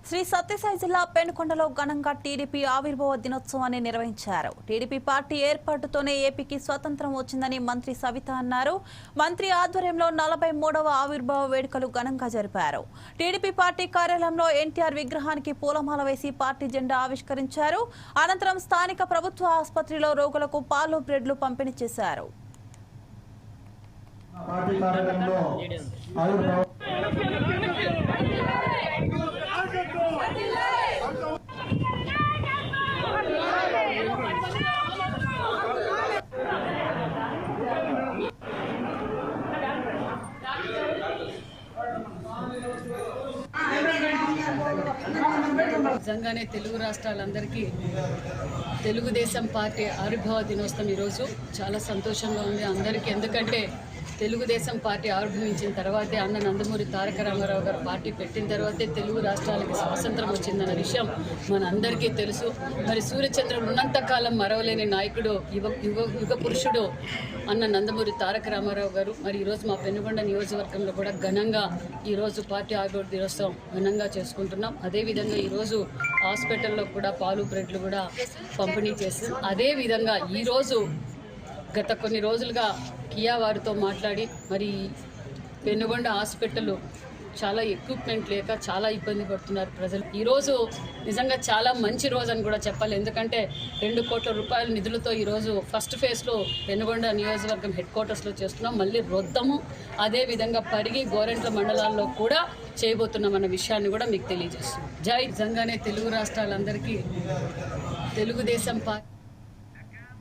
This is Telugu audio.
శ్రీ సత్యసాయి జిల్లా పెనుకొండలో ఘనంగా టీడీపీ ఆవిర్భావ దినోత్సవాన్ని నిర్వహించారు. టీడీపీ పార్టీ ఏర్పాటుతోనే ఏపీకి స్వతంత్రం వచ్చిందని మంత్రి సవిత అన్నారు. మంత్రి ఆధ్వర్యంలో 43వ ఆవిర్భావ వేడుకలు ఘనంగా జరిపారు. టీడీపీ పార్టీ కార్యాలయంలో ఎన్టీఆర్ విగ్రహానికి పూలమాల వేసి పార్టీ జెండా ఆవిష్కరించారు. అనంతరం స్థానిక ప్రభుత్వ ఆసుపత్రిలో రోగులకు పాలు బ్రెడ్లు పంపిణీ చేశారు. నిజంగానే తెలుగు రాష్ట్రాలందరికీ తెలుగుదేశం పార్టీ ఆవిర్భావ దినోత్సవం ఈరోజు చాలా సంతోషంగా ఉంది అందరికీ. ఎందుకంటే తెలుగుదేశం పార్టీ ఆవిర్భవించిన తర్వాతే అన్న నందమూరి తారక రామారావు గారు పార్టీ పెట్టిన తర్వాతే తెలుగు రాష్ట్రాలకి స్వాతంత్రం వచ్చిందన్న విషయం మన అందరికీ తెలుసు. మరి సూర్యచంద్రుడు ఉన్నంతకాలం మరవలేని నాయకుడు యుగ పురుషుడు అన్న నందమూరి తారక రామారావు గారు. మరి ఈరోజు మా పెనుగొండ నియోజకవర్గంలో కూడా ఘనంగా ఈరోజు పార్టీ ఆవిర్భావ దినోత్సవం ఘనంగా చేసుకుంటున్నాం. అదేవిధంగా ఈరోజు హాస్పిటల్లో కూడా పాలు బ్రెడ్లు కూడా పంపిణీ చేస్తాం. అదేవిధంగా ఈరోజు గత కొన్ని రోజులుగా కియా వారితో మాట్లాడి మరి పెనుగొండ హాస్పిటల్ చాలా ఎక్విప్మెంట్ లేక చాలా ఇబ్బంది పడుతున్నారు ప్రజలు. ఈరోజు నిజంగా చాలా మంచి రోజు అని కూడా చెప్పాలి. ఎందుకంటే 2 కోట్ల రూపాయల నిధులతో ఈరోజు ఫస్ట్ ఫేజ్లో పెనుగొండ నియోజకవర్గం హెడ్ క్వార్టర్స్లో చేస్తున్నాం. మళ్ళీ రొద్దము అదేవిధంగా పరిగి గోరెంట్ల మండలాల్లో కూడా చేయబోతున్నామన్న విషయాన్ని కూడా మీకు తెలియజేస్తున్నాం. జై నిజంగానే తెలుగు రాష్ట్రాలందరికీ తెలుగుదేశం పార్టీ